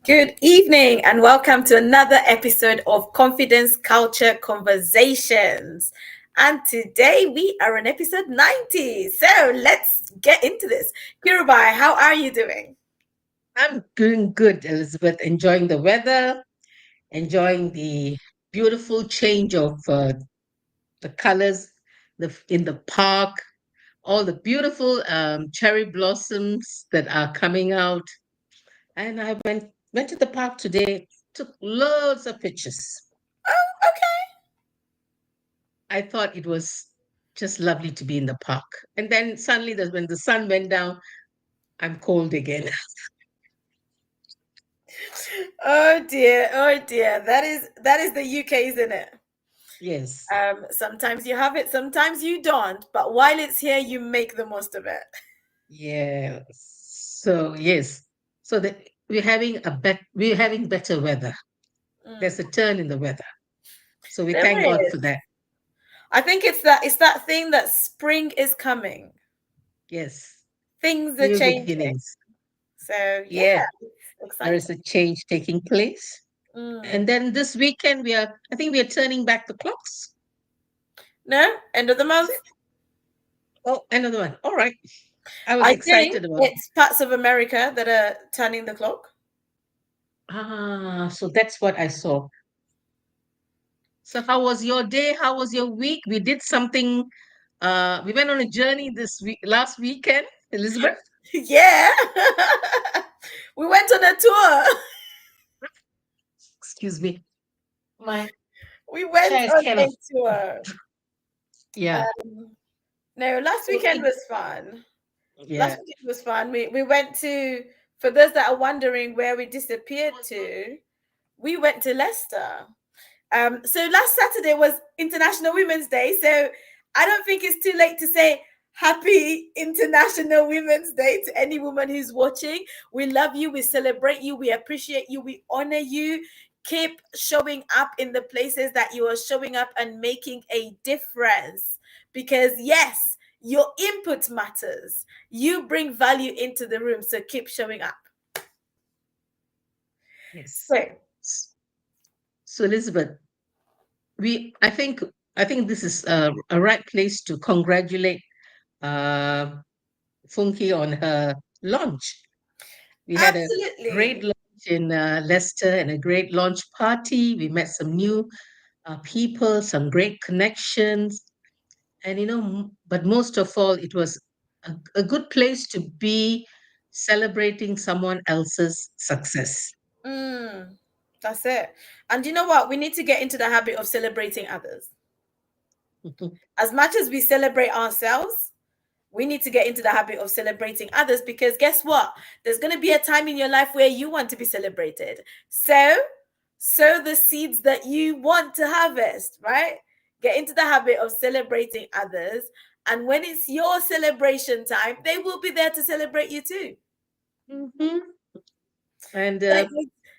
Good evening and welcome to another episode of Confidence Culture Conversations. And today we are on episode 90. So let's get into this. Kirubai, how are you doing? I'm doing good, Elizabeth. Enjoying the weather, enjoying the beautiful change of the colors in the park, all the beautiful cherry blossoms that are coming out. And I went to the park today, took loads of pictures. Oh, okay. I thought it was just lovely to be in the park. And then suddenly, when the sun went down, I'm cold again. Oh dear, oh dear. That is the UK, isn't it? Yes, Sometimes you have it, sometimes you don't. But while it's here, you make the most of it. yeah. So yes, so we're having better weather. There's a Mm, turn in the weather. So we there thank God for is. that. I think it's that thing that spring is coming. Yes. Things are New changing. beginnings. So yeah, Yeah. it's There is exciting. a change taking place. And Mm. then this weekend I think we are turning back the clocks. No, end of the Is month. it? Oh, another one. All right. I was I think excited about it. it's parts of America that are turning the clock. So that's what I saw. So how was your day? How was your week? We did something. We went on a journey last weekend, Elizabeth. Yeah. We went on a tour. Excuse me. My We went chair is on kind a of, tour. yeah. No, last So weekend it, was fun. Last yeah. weekend was fun. We went to, for those that are wondering where we disappeared to, we went to Leicester. So last Saturday was International Women's Day. So I don't think it's too late to say happy International Women's Day to any woman who's watching. We love you, we celebrate you, we appreciate you, we honor you. Keep showing up in the places that you are showing up and making a difference. Because yes, your input matters. You bring value into the room. So keep showing up. Yes. So, S- So Elizabeth, we I think this is a right place to congratulate uh, Funky on her launch. We had a great absolutely. launch in Leicester and a great launch party. We met some new people, some great connections, and but most of all, it was a good place to be celebrating someone else's success. Mm, that's it. And you know what? We need to get into the habit of celebrating others. As much as we celebrate ourselves, we need to get into the habit of celebrating others because guess what? There's going to be a time in your life where you want to be celebrated. So, sow the seeds that you want to harvest, right? Get into the habit of celebrating others. And when it's your celebration time, they will be there to celebrate you too. Mhm. And But it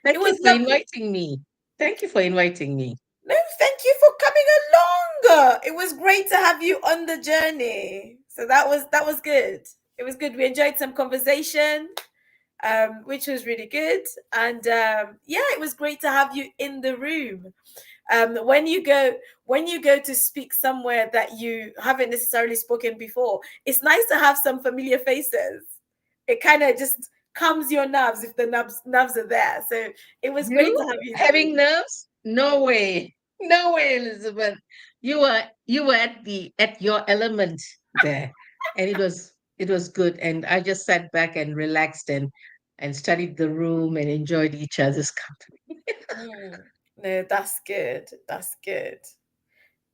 thank you was for lovely. inviting me. Thank you for inviting me. No, thank you for coming along. It was great to have you on the journey. So that was good. It was good. We enjoyed some conversation, which was really good. And yeah, it was great to have you in the room. When you go to speak somewhere that you haven't necessarily spoken before, it's nice to have some familiar faces. It kind of just calms your nerves if the nerves are there. So it was great to You have you in the room. having nerves? No way. No way, Elizabeth. You were at your element there. And it was good. And I just sat back and relaxed and studied the room and enjoyed each other's company. Mm. No, that's good. That's good.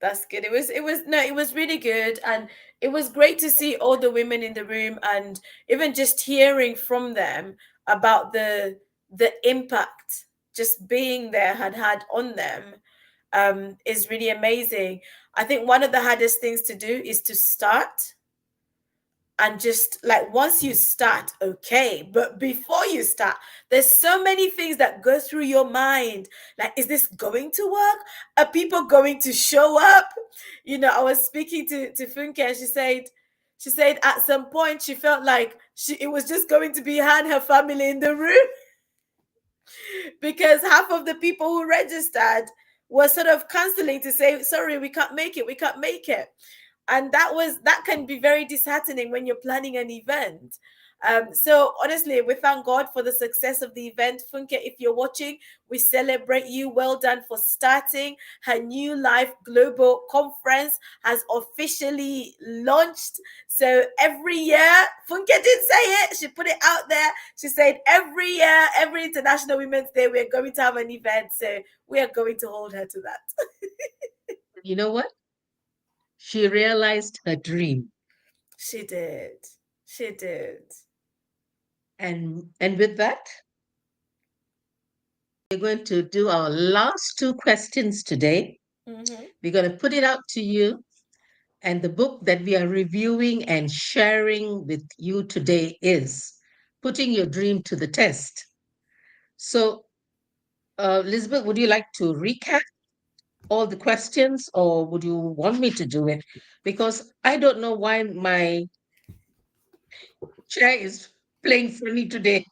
That's good. It was no, it was really good and it was great to see all the women in the room and even just hearing from them about the impact just being there had on them is really amazing. I think one of the hardest things to do is to start and just like once you start, okay, but before you start, there's so many things that go through your mind. Like, is this going to work? Are people going to show up? I was speaking to Funke and she said at some point she felt like it was just going to be her and her family in the room. because half of the people who registered were sort of canceling to say, sorry, we can't make it, we can't make it. And that can be very disheartening when you're planning an event. So honestly, we thank God for the success of the event. Funke, if you're watching, we celebrate you. Well done for starting. Her new life global conference has officially launched. So every year, Funke didn't say it, she put it out there. She said every year, every International Women's Day, we're going to have an event. So we are going to hold her to that. You know what? She realized her dream. She did. She did. And with that, we're going to do our last two questions today. Mm-hmm. We're going to put it out to you. And the book that we are reviewing and sharing with you today is Putting Your Dream to the Test. So, Elizabeth, would you like to recap all the questions, or would you want me to do it? Because I don't know why my chair is playing funny today.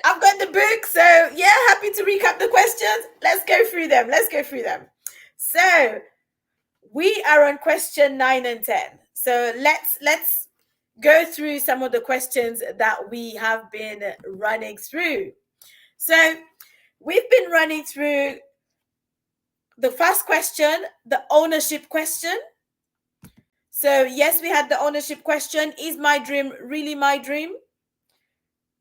I've got the book, so yeah, happy to recap the questions. Let's go through them. Let's go through them. So we are on question 9 and 10. So let's go through some of the questions that we have been running through. So we've been running through the first question, the ownership question. So yes, we had the ownership question. Is my dream really my dream?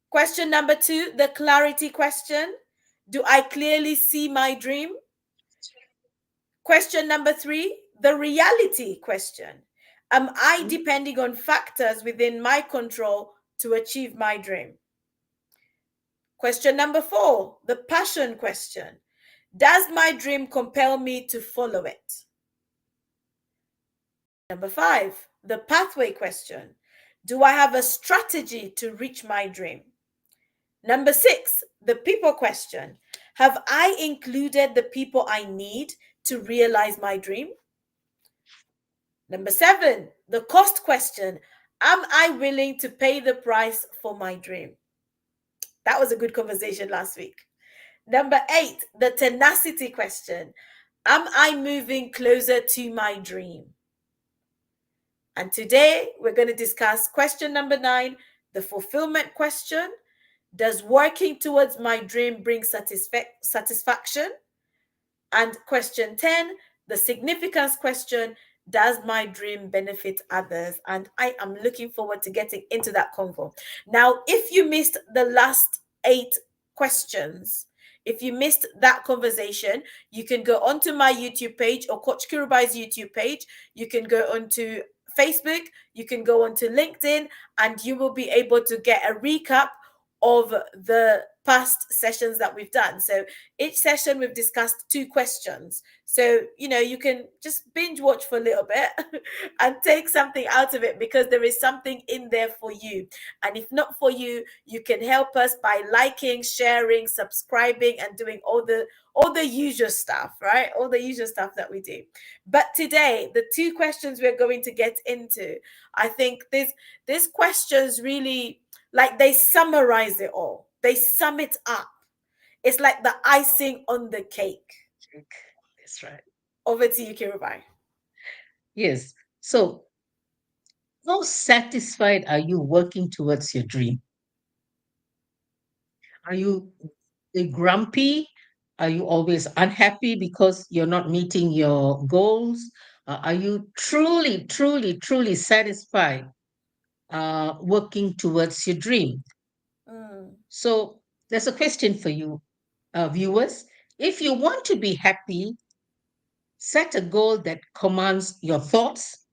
Question number 2, the clarity question. Do I clearly see my dream? Question number 3, the reality question. Am I Mhm. depending on factors within my control to achieve my dream? Question number 4, the passion question. Does my dream compel me to follow it? Number 5, the pathway question. Do I have a strategy to reach my dream? Number 6, the people question. Have I included the people I need to realize my dream? Number 7, the cost question. Am I willing to pay the price for my dream? That was a good conversation last week. Number 8, the tenacity question. Am I moving closer to my dream? And today we're going to discuss question number 9, the fulfillment question. Does working towards my dream bring satisfaction? And question 10, the significance question. Does my dream benefit others? And I am looking forward to getting into that convo. Now, if you missed the last 8 questions, if you missed that conversation, you can go onto my YouTube page or Coach Kirubai's YouTube page. You can go onto Facebook, you can go onto LinkedIn, and you will be able to get a recap of the past sessions that we've done. So each session we've discussed 2 questions. So, you can just binge watch for a little bit and take something out of it because there is something in there for you. And if not for you, you can help us by liking, sharing, subscribing, and doing all the usual stuff, right? All the usual stuff that we do. But today, the 2 questions we're going to get into, I think these questions really, like, they summarize it all. They sum it up. It's like the icing on the cake. That's right. Over to you, Kirubai. Yes. So, how satisfied are you working towards your dream? Are you grumpy? Are you always unhappy because you're not meeting your goals? Are you truly, truly, truly satisfied working towards your dream? Mm, So, there's a question for you, viewers. If you want to be happy, set a goal that commands your thoughts,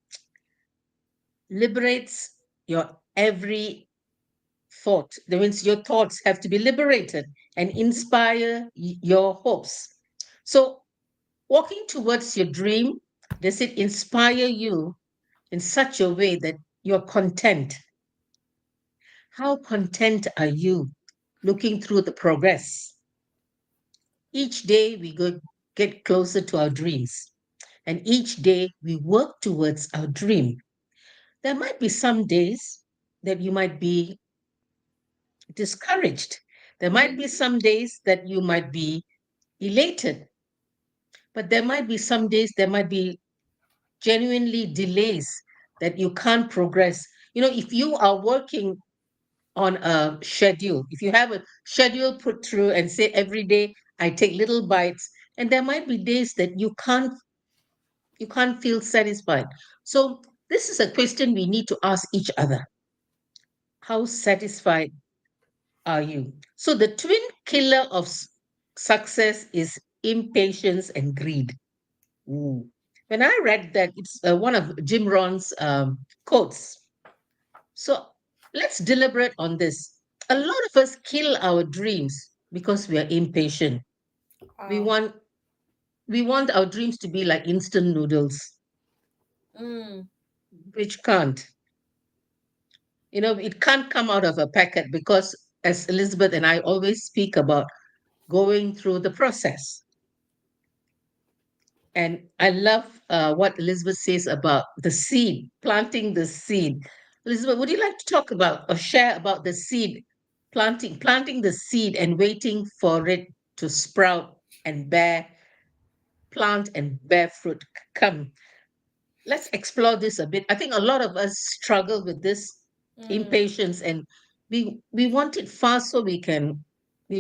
liberates your every thought. That means your thoughts have to be liberated and inspire your hopes. So, walking towards your dream, does it inspire you in such a way that you're content? How content are you looking through the progress? Each day we get closer to our dreams, and each day we work towards our dream. There might be some days that you might be discouraged. There might be some days that you might be elated, but there might be some days there might be genuinely delays that you can't progress. If you are working on a schedule, if you have a schedule put through and say every day I take little bites, and there might be days that you can't feel satisfied. So this is a question we need to ask each other. How satisfied are you? So the twin killer of success is impatience and greed. Ooh. When I read that, it's one of Jim Rohn's quotes. So let's deliberate on this. A lot of us kill our dreams because we are impatient. We Wow. want we want our dreams to be like instant noodles, Mm. which can't. It can't come out of a packet because, as Elizabeth and I always speak about, going through the process. And I love what Elizabeth says about the seed, planting the seed. Elizabeth, would you like to talk about or share about the seed, planting the seed and waiting for it to sprout and plant and bear fruit? Come, let's explore this a bit. I think a lot of us struggle with this Mm. impatience, and we want it fast so we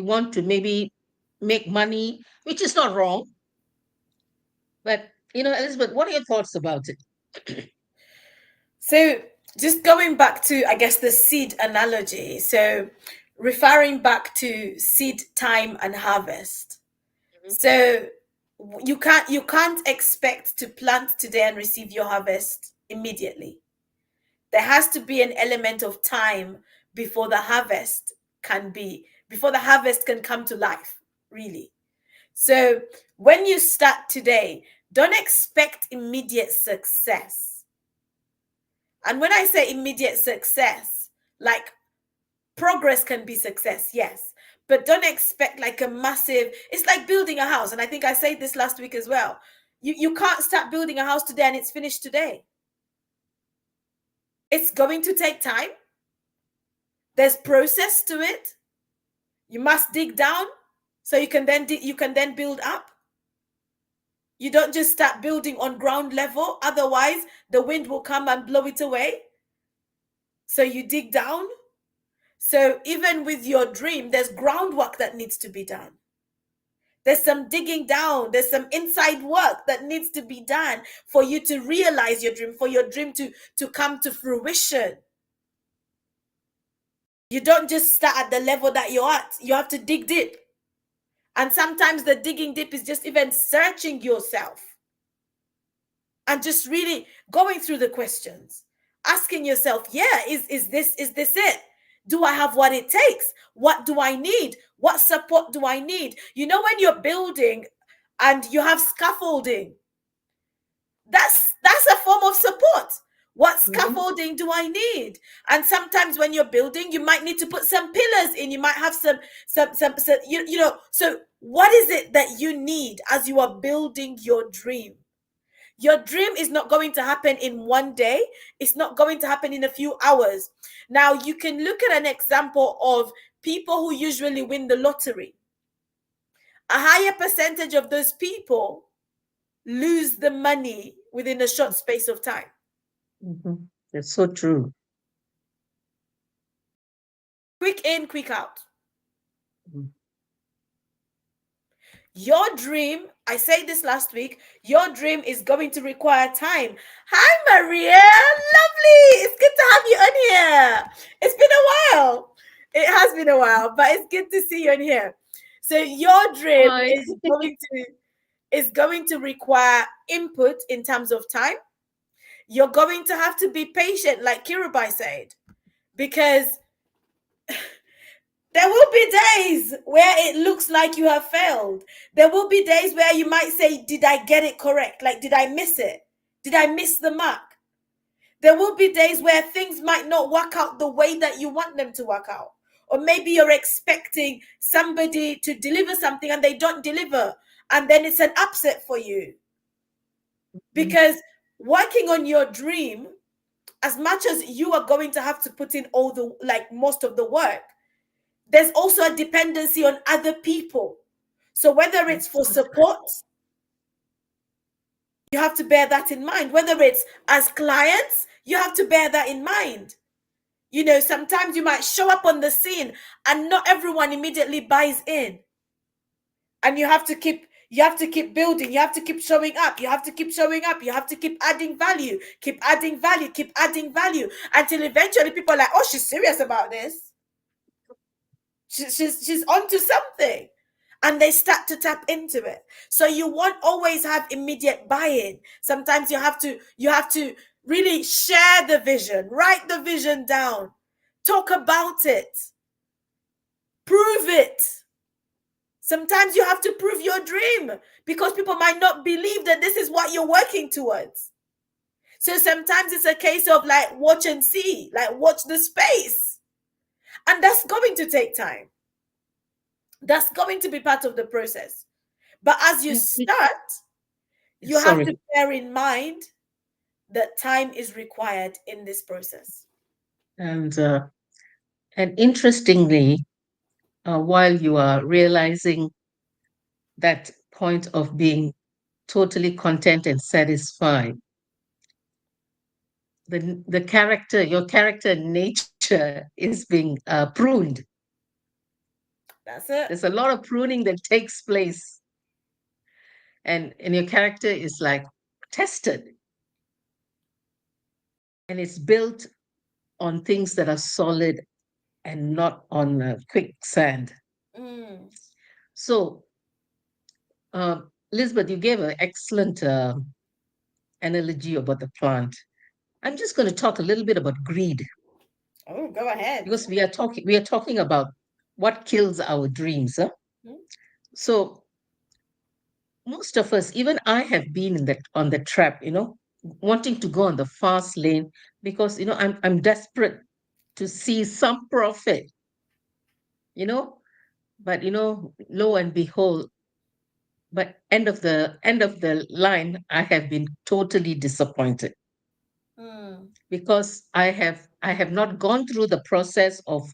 want to maybe make money, which is not wrong. But Elizabeth, what are your thoughts about it? So, just going back to, I guess, the seed analogy. So, referring back to seed time and harvest. So, you can't expect to plant today and receive your harvest immediately. There has to be an element of time before the harvest before the harvest can come to life, really. So, when you start today, don't expect immediate success. And when I say immediate success, like, progress can be success, yes, but don't expect like a massive, it's like building a house. And I think I said this last week as well. You can't start building a house today and it's finished today. It's going to take time. There's process to it. You must dig down so you can then build up. You don't just start building on ground level, otherwise the wind will come and blow it away. So you dig down. So even with your dream, there's groundwork that needs to be done. There's some digging down, there's some inside work that needs to be done for you to realize your dream, for your dream to come to fruition. You don't just start at the level that you're at. You have to dig deep. And sometimes the digging deep is just even searching yourself and just really going through the questions, asking yourself, yeah, is this it? Do I have what it takes? What do I need? What support do I need? When you're building and you have scaffolding, that's a form of support. What Mhm, scaffolding do I need? And sometimes when you're building, you might need to put some pillars in. You might have some so what is it that you need as you are building your dream? Your dream is not going to happen in one day. It's not going to happen in a few hours. Now, you can look at an example of people who usually win the lottery. A higher percentage of those people lose the money within a short space of time. mhm. That's so true. Quick in, quick out. Mhm. Your dream, I said this last week, your dream is going to require time. Hi, Maria. Lovely. It's good to have you on here. It's been a while. It has been a while, but it's good to see you on here. So your dream Hi. is going to require input in terms of time. You're going to have to be patient, like Kirubai said, because there will be days where it looks like you have failed. There will be days where you might say, did I get it correct? Like, did I miss it? Did I miss the mark? There will be days where things might not work out the way that you want them to work out. Or maybe you're expecting somebody to deliver something and they don't deliver. And then it's an upset for you. Mhm, Because working on your dream, as much as you are going to have to put in all the, like, most of the work, there's also a dependency on other people. So whether it's for That's right. support, you have to bear that in mind. Whether it's as clients, you have to bear that in mind. You know, sometimes you might show up on the scene and not everyone immediately buys in. And you have to keep building, you have to keep showing up, you have to keep showing up, you have to keep adding value, keep adding value, keep adding value, until eventually people are like, oh, she's serious about this. She's onto something, and they start to tap into it. So you won't always have immediate buy-in. Sometimes you have to really share the vision, write the vision down, talk about it, prove it. Sometimes you have to prove your dream, because people might not believe that this is what you're working towards. So sometimes it's a case of like watch and see, like watch the space, and that's going to take time. That's going to be part of the process. But as you start, you have to Sorry. bear in mind that time is required in this process. And interestingly, while you are realizing that point of being totally content and satisfied, your character nature is being pruned. That's it. There's a lot of pruning that takes place, and your character is like tested, and it's built on things that are solid and not on quicksand. Mm, So, uh, Elizabeth, you gave an excellent analogy about the plant. I'm just going to talk a little bit about greed, oh, go ahead. because we are talking about what kills our dreams. Huh? Mm, So most of us, even I have been in that on the trap, wanting to go on the fast lane, because I'm desperate to see some profit, you know. But lo and behold, but end of the line, I have been totally disappointed, mm, because I have not gone through the process of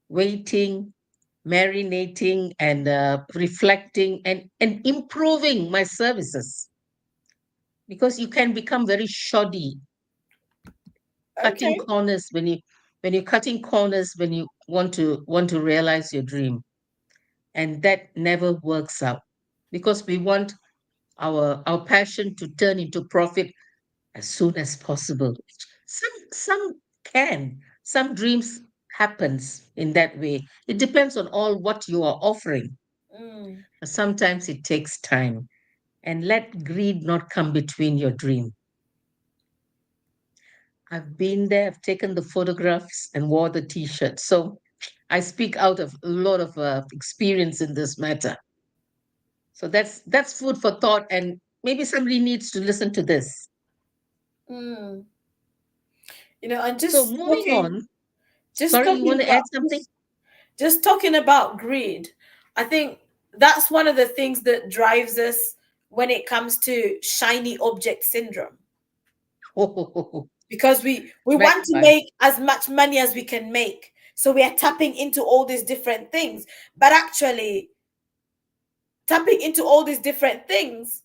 waiting, marinating, and reflecting, and improving my services, because you can become very shoddy cutting okay. corners when you're cutting corners when you want to realize your dream, and that never works out, because we want our passion to turn into profit as soon as possible. Some can, some dreams happens in that way. It depends on all what you are offering. Mm, Sometimes it takes time, and let greed not come between your dream. I've been there, I've taken the photographs and wore the t-shirt. So I speak out of a lot of experience in this matter. So that's food for thought, and maybe somebody needs to listen to this. mm. You know, and So moving on, just sorry, you talking want to add about something? just talking about greed, I think that's one of the things that drives us when it comes to shiny object syndrome, Oh, because we want to magpie. make as much money as we can make, so we are tapping into all these different things. But actually, tapping into all these different things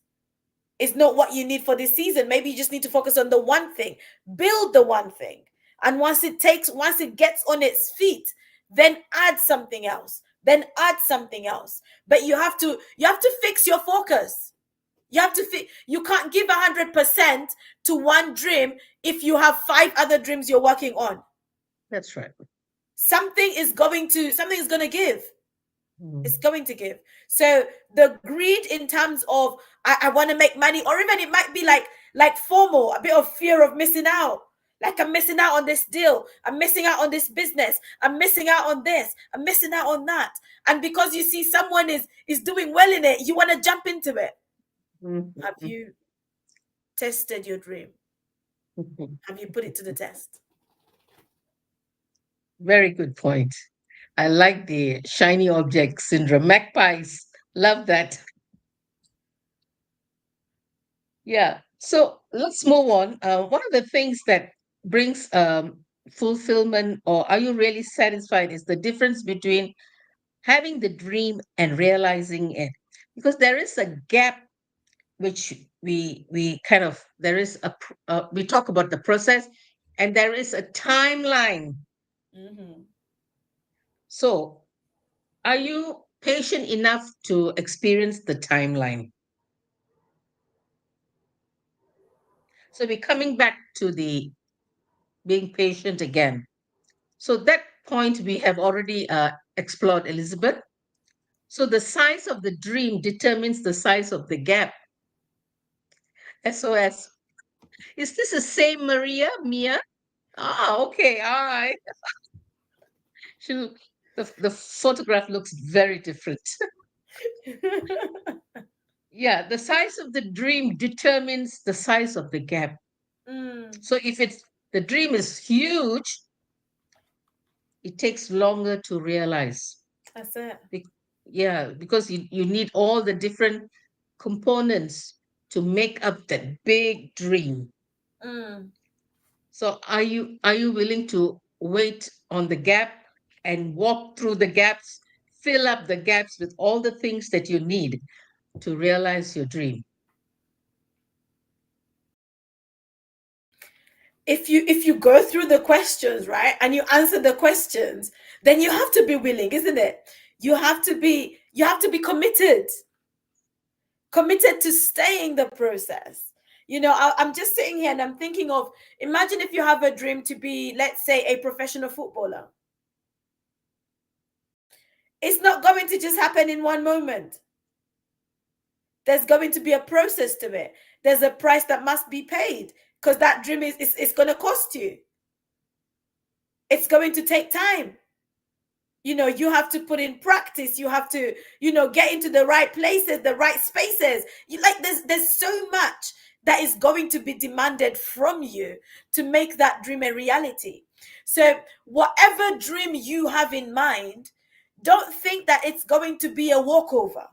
is not what you need for this season. Maybe you just need to focus on the one thing, build the one thing, and once it gets on its feet, then add something else, then add something else. But you have to fix your focus. You can't give 100% to one dream if you have five other dreams you're working on. That's right. Something is going to give. Mm, It's going to give. So the greed in terms of I want to make money, or even it might be like formal, a bit of fear of missing out. Like, I'm missing out on this deal, I'm missing out on this business, I'm missing out on this, I'm missing out on that. And because you see someone is doing well in it, you want to jump into it. mm, Have mm, you tested your dream? mm. Have you put it to the test? Very good point. I like the shiny object syndrome. Magpies, love that. Yeah. So let's move on. One of the things that brings fulfillment, or are you really satisfied, is the difference between having the dream and realizing it. Because there is a gap which we kind of, there is we talk about the process, and there is a timeline. Mm-hmm. So are you patient enough to experience the timeline? So we're coming back to the being patient again. So that point we have already explored, Elizabeth. So the size of the dream determines the size of the gap. SOS. Is this the same Maria, Mia? Ah, okay, all right. She, the photograph looks very different. Yeah, the size of the dream determines the size of the gap. Mm, So if it's the dream is huge, it takes longer to realize. that's it. Be- yeah, because you need all the different components to make up that big dream. Mm. So are you willing to wait on the gap and walk through the gaps, fill up the gaps with all the things that you need to realize your dream? If you go through the questions, right, and you answer the questions, then you have to be willing, isn't it? You have to be committed to staying the process. I'm just sitting here and I'm thinking of, imagine if you have a dream to be, let's say, a professional footballer. It's not going to just happen in one moment. There's going to be a process to it. There's a price that must be paid, because that dream is going to cost you. It's going to take time. You have to put in practice. You have to, get into the right places, the right spaces. There's so much that is going to be demanded from you to make that dream a reality. So whatever dream you have in mind, don't think that it's going to be a walkover.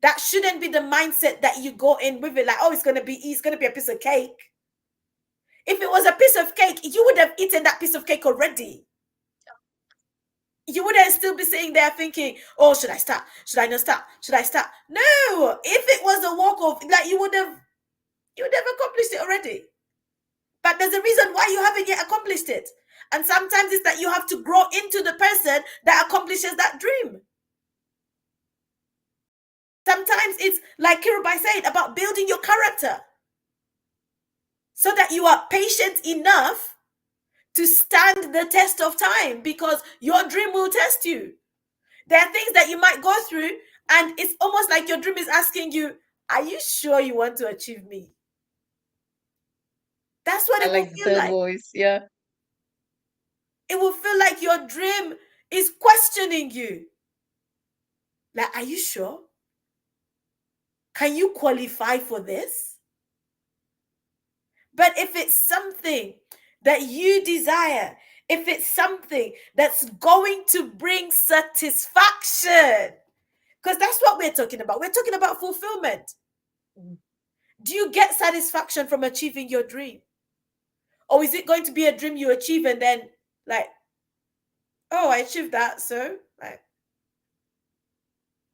That shouldn't be the mindset that you go in with it, like, oh, it's going to be a piece of cake. If it was a piece of cake, you would have eaten that piece of cake already. You wouldn't still be sitting there thinking, oh, should I start? Should I not start? Should I start? No. If it was a walk off, like, you would have accomplished it already. But there's a reason why you haven't yet accomplished it. And sometimes it's that you have to grow into the person that accomplishes that dream. Sometimes it's like Kirubai said, about building your character so that you are patient enough to stand the test of time, because your dream will test you. There are things that you might go through, and it's almost like your dream is asking you, are you sure you want to achieve me? That's what I it will like the feel third like. voice. Yeah. It will feel like your dream is questioning you. Like, are you sure? Can you qualify for this? But if it's something that you desire, if it's something that's going to bring satisfaction, because that's what we're talking about. We're talking about fulfillment. Do you get satisfaction from achieving your dream? Or is it going to be a dream you achieve and then, like, oh, I achieved that, so, like,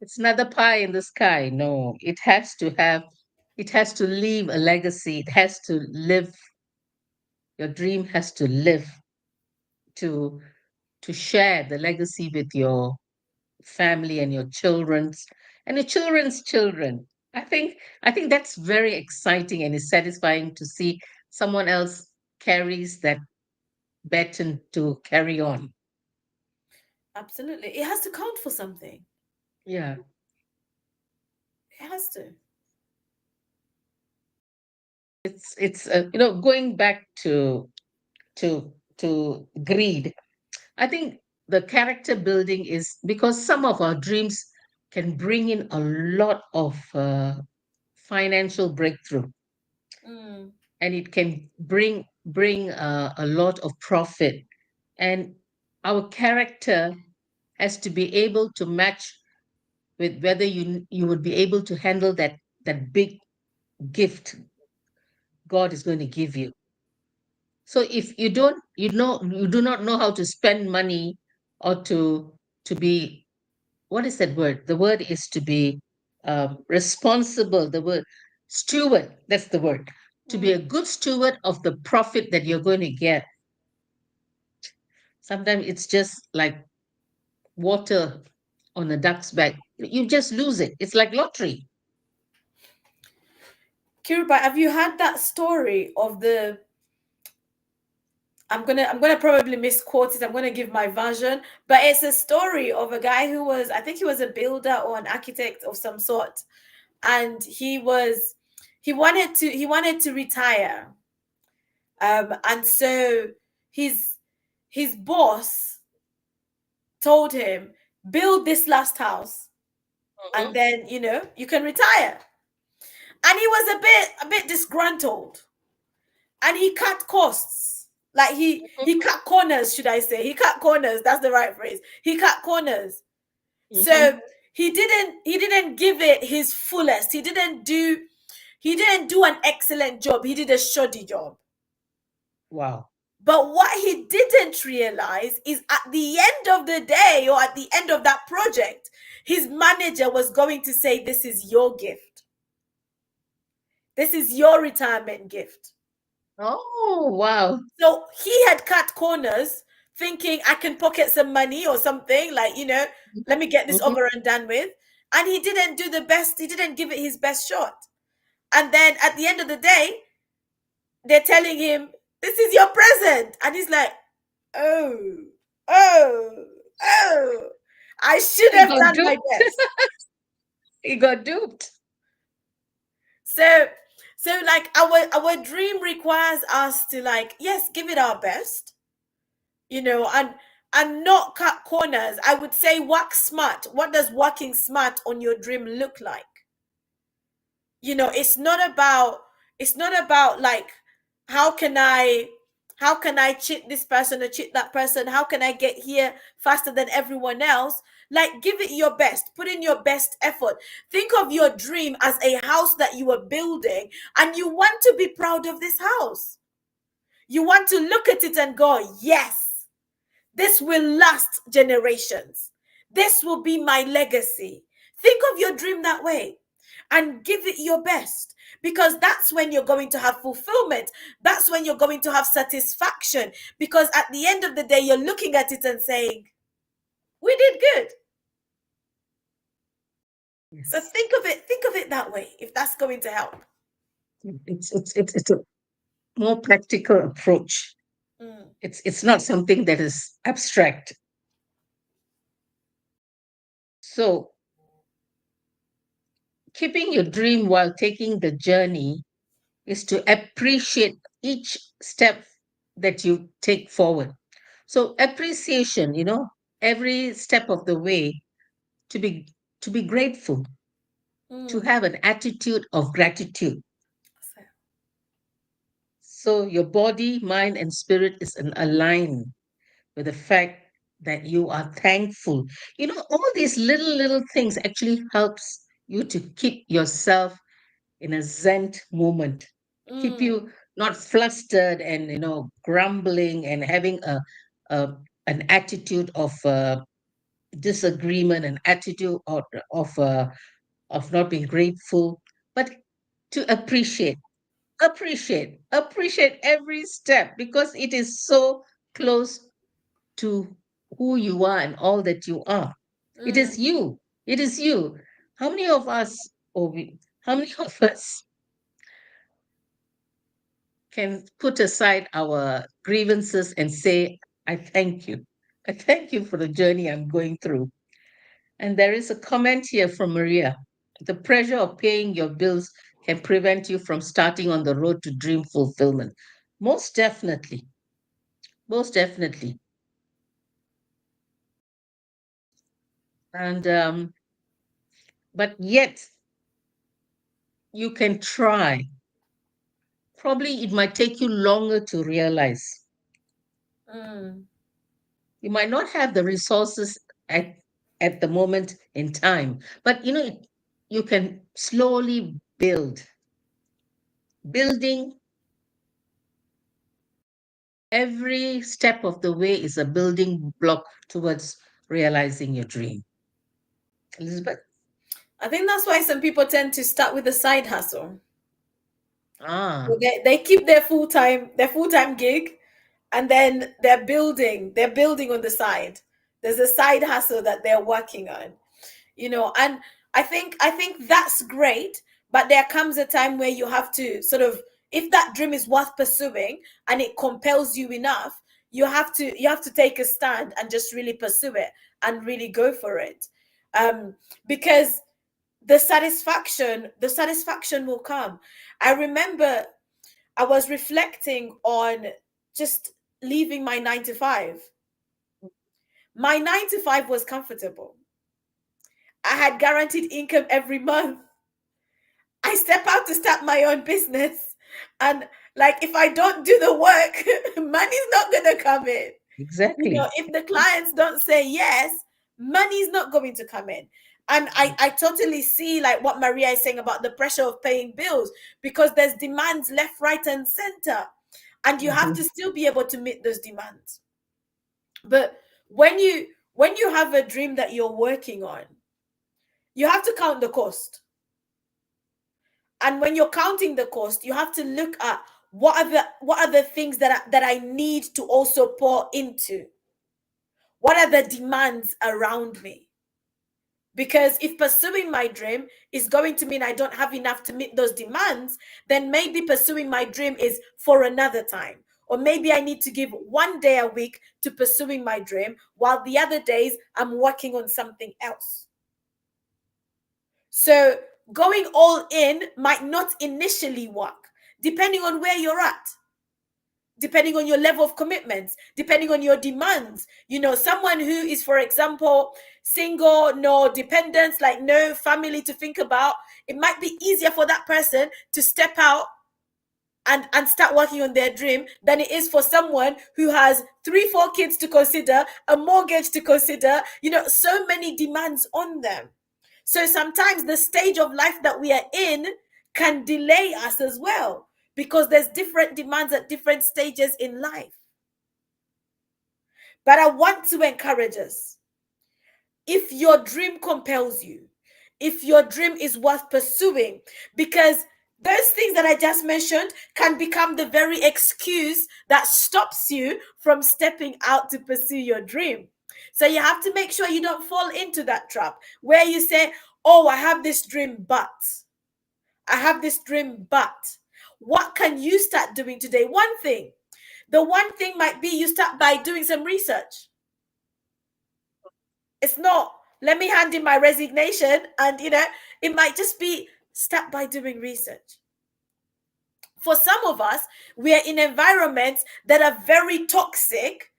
It's not the pie in the sky. No, it has to leave a legacy. It has to live. Your dream has to live to to share the legacy with your family and your children's children. I think that's very exciting and is satisfying to see someone else carries that baton to carry on. absolutely. It has to count for something. Yeah, It has to. it's going back to greed. I think the character building is because some of our dreams can bring in a lot of financial breakthrough, Mm, and it can bring a lot of profit, and our character has to be able to match with whether you would be able to handle that big gift God is going to give you. So if you do not know how to spend money, or to be, what is that word? The word is to be responsible. The word steward, that's the word. To be a Mm. good steward of the profit that you're going to get. Sometimes it's just like water on a duck's back. You just lose it. It's like lottery. Kiruba, have you had that story of the I'm gonna probably misquote it. I'm gonna give my version, but it's a story of a guy who was, I think he was a builder or an architect of some sort, and he wanted to retire, and so his his boss told him, build this last house, and Mhm, then you can retire. And he was a bit disgruntled, and he cut costs. Like he mhm, cut corners, should I say? He cut corners. That's the right phrase. He cut corners. mhm. So he didn't give it his fullest. He didn't do an excellent job. He did a shoddy job. Wow. But what he didn't realize is at the end of the day, or at the end of that project, his manager was going to say, this is your gift. This is your retirement gift. Oh, wow. So he had cut corners, thinking I can pocket some money or something, like, let me get this Mhm. over and done with. And he didn't do the best, he didn't give it his best shot. And then at the end of the day, they're telling him, this is your present. And he's like, oh, oh, oh, I should He have got done my duped. best. He got duped. So, like our dream requires us to, like, yes, give it our best, and not cut corners. I would say work smart. What does working smart on your dream look like? It's not about like, how can i how can I cheat this person or cheat that person? How can I get here faster than everyone else? Like, give it your best, put in your best effort. Think of your dream as a house that you are building, and you want to be proud of this house. You want to look at it and go, yes, this will last generations. This will be my legacy. Think of your dream that way and give it your best, because that's when you're going to have fulfillment. That's when you're going to have satisfaction, because at the end of the day, you're looking at it and saying, we did good. So Yes. think of it that way, if that's going to help. It's a more practical approach. Mm, It's not something that is abstract. So keeping your dream while taking the journey is to appreciate each step that you take forward. So appreciation, every step of the way, to be to be grateful, to mm. have an attitude of gratitude. So, So your body, mind, and spirit is aligned with the fact that you are thankful. All these little things actually helps you to keep yourself in a zen moment, keep mm, you not flustered and grumbling and having a an attitude of disagreement, an attitude of not being grateful, but to appreciate every step, because it is so close to who you are and all that you are. It is mm, you. It is you. How many of us, how many of us can put aside our grievances and say, I thank you. I thank you for the journey I'm going through. And there is a comment here from Maria. The pressure of paying your bills can prevent you from starting on the road to dream fulfillment. Most definitely. Most definitely. And but yet you can try. Probably it might take you longer to realize. mm, You might not have the resources at at the moment in time, but you can slowly building Every step of the way is a building block towards realizing your dream. Elizabeth? I think that's why some people tend to start with a side hustle. So Ah, they keep their full time gig, and then they're building on the side. There's a side hustle that they're working on, and I think that's great, but there comes a time where you have to sort of, if that dream is worth pursuing and it compels you enough, you have to take a stand and just really pursue it and really go for it, because the satisfaction will come. I remember I was reflecting on just leaving my 9 to 5. My 9 to 5 was comfortable. I had guaranteed income every month. I step out to start my own business. And like, if I don't do the work, money's not going to come in. exactly. If the clients don't say yes, money's not going to come in. And I totally see like what Maria is saying about the pressure of paying bills, because there's demands left, right, and center. And you have to Mhm. still be able to meet those demands. But when you have a dream that you're working on, you have to count the cost. And when you're counting the cost, you have to look at what are the things that I need to also pour into. What are the demands around me? Because if pursuing my dream is going to mean I don't have enough to meet those demands, then maybe pursuing my dream is for another time. Or maybe I need to give 1 day a week to pursuing my dream, while the other days I'm working on something else. So going all in might not initially work, depending on where you're at, depending on your level of commitments, depending on your demands. Someone who is, for example, single, no dependents, like no family to think about, it might be easier for that person to step out and start working on their dream than it is for someone who has 3 4 kids to consider, a mortgage to consider, so many demands on them. So sometimes the stage of life that we are in can delay us as well, because there's different demands at different stages in life. But I want to encourage us, if your dream compels you, if your dream is worth pursuing, because those things that I just mentioned can become the very excuse that stops you from stepping out to pursue your dream. So you have to make sure you don't fall into that trap where you say, oh, I have this dream, but I have this dream, but what can you start doing today? One thing. The one thing might be you start by doing some research. It's not, let me hand in my resignation, and it might just be start by doing research. For some of us, we are in environments that are very toxic,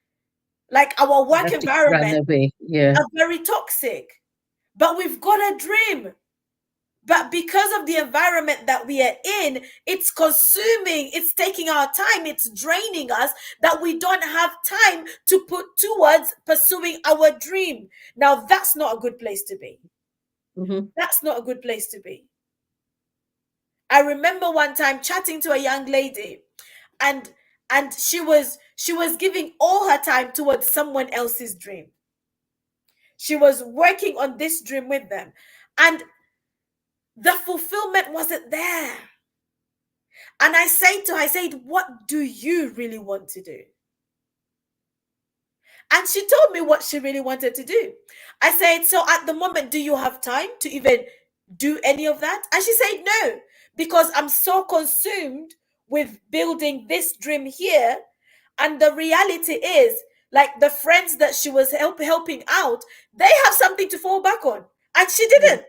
like our work That to run environment away. Yeah. are very toxic. But we've got a dream. But because of the environment that we are in, it's consuming, it's taking our time, it's draining us, that we don't have time to put towards pursuing our dream. Now, that's not a good place to be. Hmm. That's not a good place to be. I remember one time chatting to a young lady, and she was giving all her time towards someone else's dream. She was working on this dream with them, and the fulfillment wasn't there. And I said to her, I said, what do you really want to do? And she told me what she really wanted to do. I said, so at the moment, do you have time to even do any of that? And she said, no, because I'm so consumed with building this dream here. And the reality is, like, the friends that she was helping out, they have something to fall back on. And she Yeah. didn't.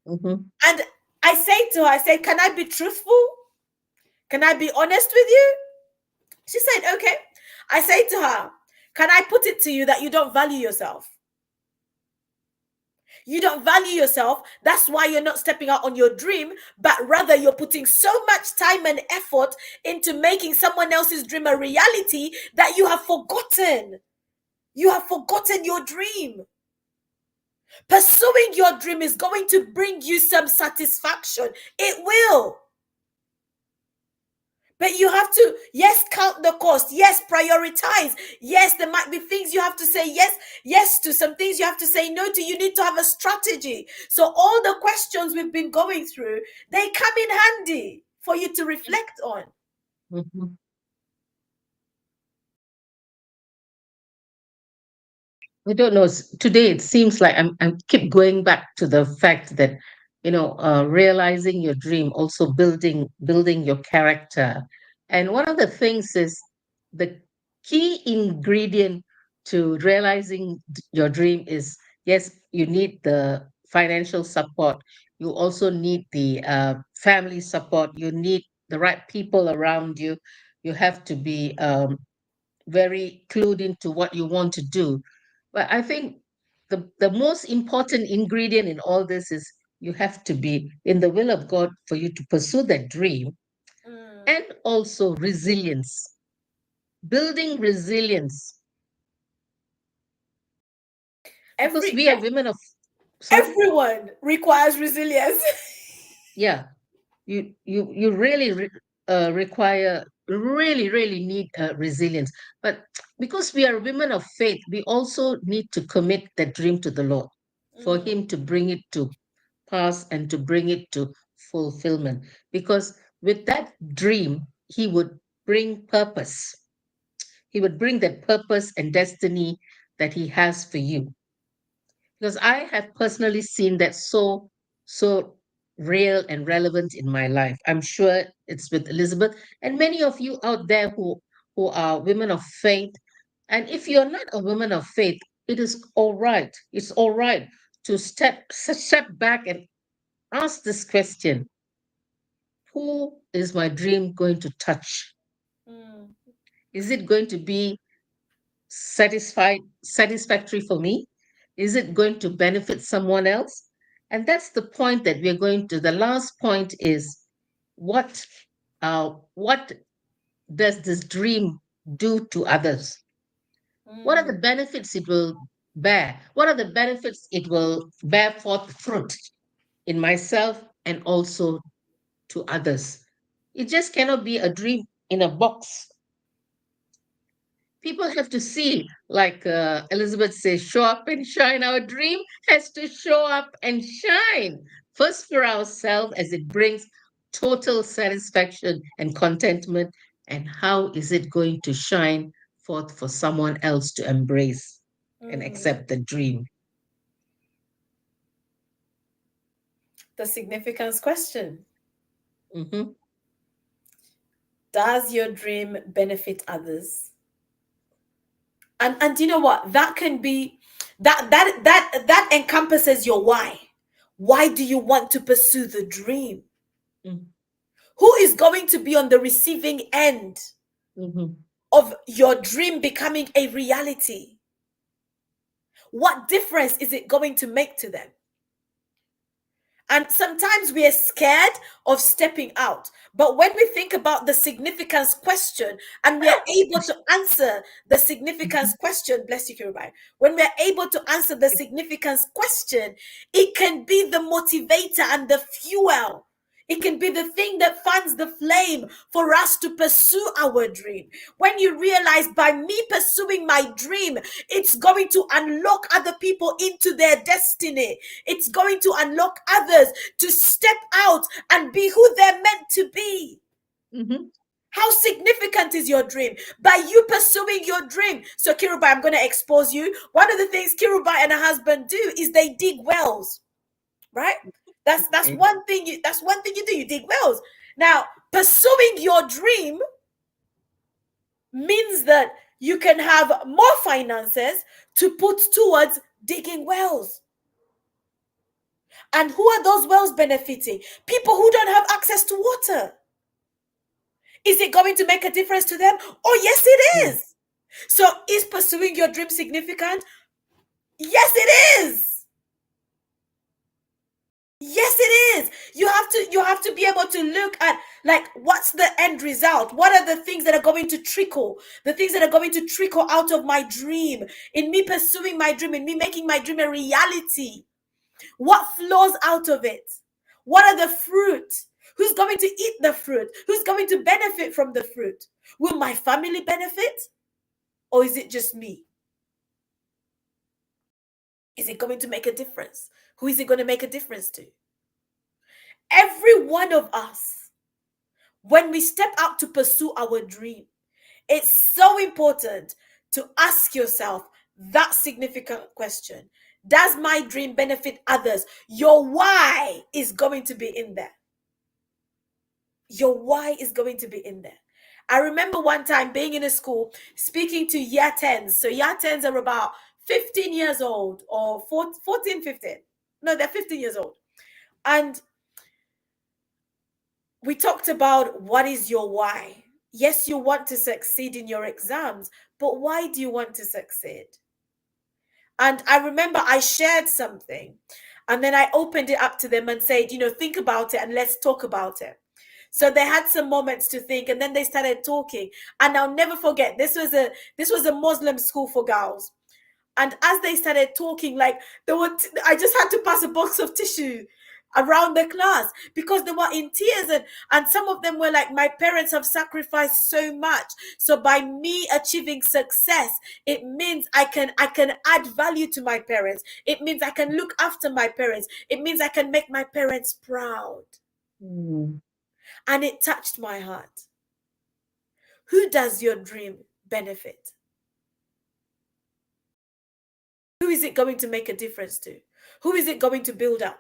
Hmm. And I said to her, I said, can I be truthful? Can I be honest with you? She said, okay. I said to her, can I put it to you that you don't value yourself? You don't value yourself. That's why you're not stepping out on your dream, but rather you're putting so much time and effort into making someone else's dream a reality that you have forgotten. You have forgotten your dream. Pursuing your dream is going to bring you some satisfaction. It will. But you have to, yes, count the cost. Yes, prioritize. Yes, there might be things you have to say yes to. Some things you have to say no to. You need to have a strategy. So all the questions we've been going through, they come in handy for you to reflect on. Mhm. I don't know. Today it seems like I'm keep going back to the fact that, realizing your dream, also building your character. And one of the things is the key ingredient to realizing your dream is, yes, you need the financial support. You also need the family support. You need the right people around you. You have to be very clued into what you want to do. But I think the most important ingredient in all this is you have to be in the will of God for you to pursue that dream, Mm. and also resilience, building resilience, because Every we are women of, sorry, everyone requires resilience. yeah, you really require, really need resilience. But because we are women of faith, we also need to commit that dream to the Lord for Mm, Him to bring it to pass and to bring it to fulfillment. Because with that dream, He would bring purpose. He would bring that purpose and destiny that He has for you. Because I have personally seen that so real and relevant in my life. I'm sure it's with Elizabeth and many of you out there who are women of faith. And if you're not a woman of faith, it is all right. It's all right to step back and ask this question: who is my dream going to touch? mm, Is it going to be satisfactory for me? Is it going to benefit someone else? And that's the point that we're going to. The last point is, what what does this dream do to others? What are the mm, benefits it will bear? What are the benefits it will bear forth fruit in myself and also to others? It just cannot be a dream in a box. People have to see, like Elizabeth says, show up and shine. Our dream has to show up and shine first for ourselves, as it brings total satisfaction and contentment. And how is it going to shine forth for someone else to embrace and mm. accept the dream? The significance question. Hmm. Does your dream benefit others? And you know what? That can be that encompasses your why. Why do you want to pursue the dream? Who is going to be on the receiving end Hmm. of your dream becoming a reality? What difference is it going to make to them? And sometimes we are scared of stepping out. But when we think about the significance question and we are able to answer the significance question, bless you, Kirubai, when we are able to answer the significance question, it can be the motivator and the fuel. It can be the thing that fans the flame for us to pursue our dream. When you realize by me pursuing my dream, it's going to unlock other people into their destiny. It's going to unlock others to step out and be who they're meant to be. Hmm. How significant is your dream? By you pursuing your dream. So, Kirubai, I'm going to expose you. One of the things Kirubai and her husband do is they dig wells, right? That's Okay. one thing you do. You dig wells. Now, pursuing your dream means that you can have more finances to put towards digging wells. And who are those wells benefiting? People who don't have access to water. Is it going to make a difference to them? Oh, yes, it Yeah. is. So, is pursuing your dream significant? Yes, it is. Yes, it is. You have to be able to look at, like, what's the end result? What are the things that are going to trickle? The things that are going to trickle out of my dream, in me pursuing my dream, in me making my dream a reality. What flows out of it? What are the fruit? Who's going to eat the fruit? Who's going to benefit from the fruit? Will my family benefit? Or is it just me? Is it going to make a difference? Who is it going to make a difference to? Every one of us, when we step out to pursue our dream, it's so important to ask yourself that significant question. Does my dream benefit others? Your why is going to be in there. Your why is going to be in there. I remember one time being in a school speaking to year 10s. So year 10s are about 15 years old or 14, 15. No, they're 15 years old. And we talked about what is your why. Yes, you want to succeed in your exams, but why do you want to succeed? And I remember I shared something and then I opened it up to them and said, think about it and let's talk about it. So they had some moments to think and then they started talking. And I'll never forget, this was a Muslim school for girls. And as they started talking, like I just had to pass a box of tissue around the class because they were in tears, and some of them were like, my parents have sacrificed so much, so by me achieving success, it means I can add value to my parents, it means I can look after my parents, it means I can make my parents proud. Mm. And it touched my heart. Who does your dream benefit? Who is it going to make a difference to? Who is it going to build up?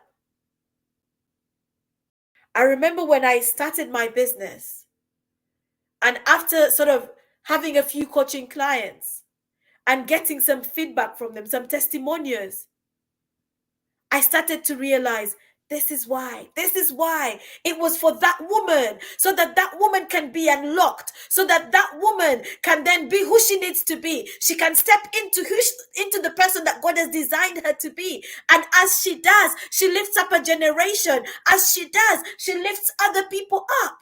I remember when I started my business, and after sort of having a few coaching clients and getting some feedback from them, some testimonials, I started to realize this is why. This is why it was for that woman, so that that woman can be unlocked, so that that woman can then be who she needs to be. She can step into into the person that God has designed her to be. And as she does, she lifts up a generation. As she does, she lifts other people up.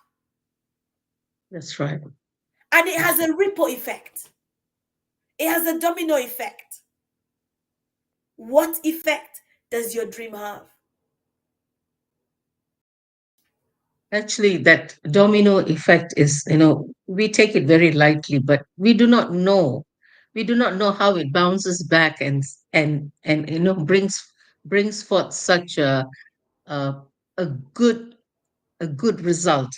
That's right. And it That's has right. a ripple effect. It has a domino effect. What effect does your dream have? Actually, that domino effect is, we take it very lightly, but we do not know. We do not know how it bounces back and brings forth such a, a good a good result,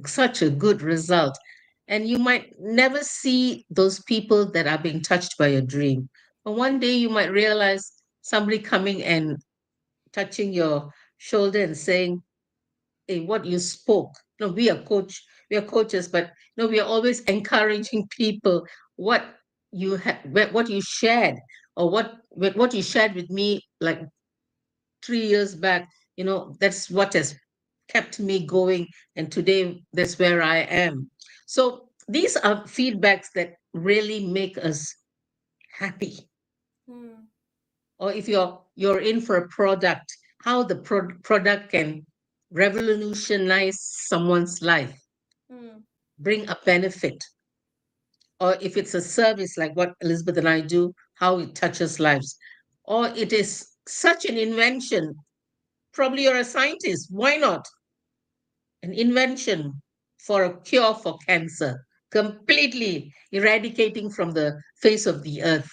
such a good result. And you might never see those people that are being touched by a dream. But one day you might realize somebody coming and touching your shoulder and saying, hey, what you spoke. No, we are coaches, but no, we are always encouraging people. What what you shared, or what you shared with me like 3 years back, that's what has kept me going. And today, that's where I am. So these are feedbacks that really make us happy. Hmm, Or if you're in for a product, how the product can revolutionize someone's life, hmm, bring a benefit. Or if it's a service like what Elizabeth and I do, how it touches lives. Or it is such an invention. Probably you're a scientist. Why not? An invention for a cure for cancer, completely eradicating from the face of the earth.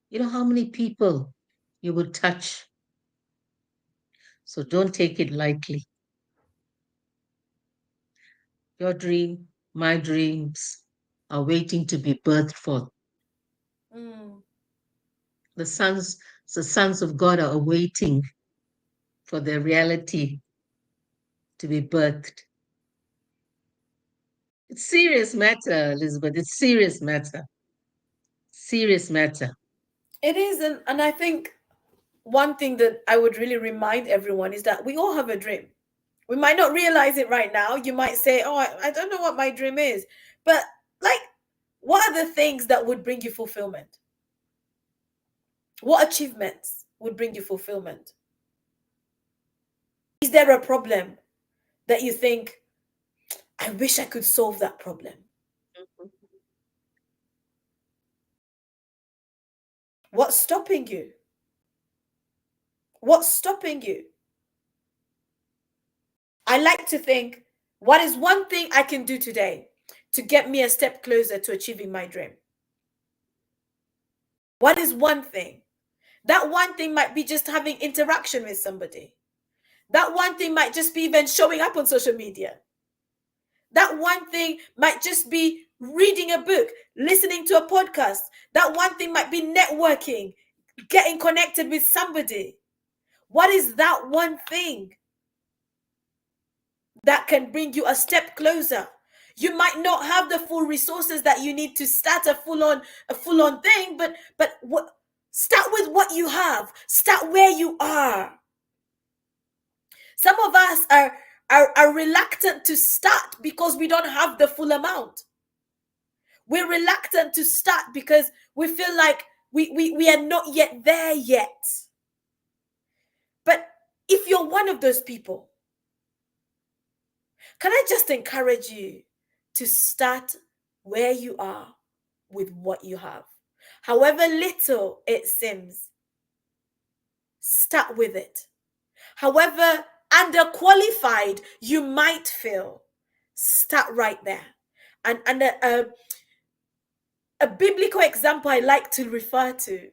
You know how many people you would touch? So don't take it lightly. Your dream, my dreams are waiting to be birthed forth. hmm. The sons, the sons of God are awaiting for their reality to be birthed. It's serious matter, Elizabeth. It's serious matter. Serious matter. It is, and I think one thing that I would really remind everyone is that we all have a dream. We might not realize it right now. You might say, "Oh, I don't know what my dream is," but like, what are the things that would bring you fulfillment? What achievements would bring you fulfillment? Is there a problem that you think, I wish I could solve that problem? What's stopping you? What's stopping you? I like to think, what is one thing I can do today to get me a step closer to achieving my dream? What is one thing? That one thing might be just having interaction with somebody. That one thing might just be even showing up on social media. That one thing might just be reading a book, listening to a podcast. That one thing might be networking, getting connected with somebody. What is that one thing that can bring you a step closer? You might not have the full resources that you need to start a full on thing, but start with what you have. Start where you are. Some of us are reluctant to start because we don't have the full amount. We're reluctant to start because we feel like we are not yet there yet. But if you're one of those people, can I just encourage you to start where you are with what you have? However little it seems, start with it. However underqualified you might feel, start right there. And a biblical example I like to refer to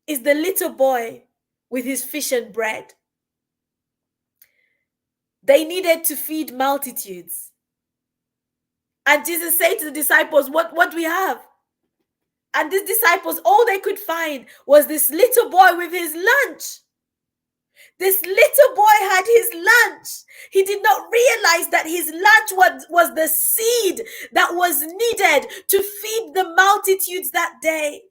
is the little boy with his fish and bread. They needed to feed multitudes. And Jesus said to the disciples, what do we have? And these disciples, all they could find was this little boy with his lunch. This little boy had his lunch. He did not realize that his lunch was the seed that was needed to feed the multitudes that day.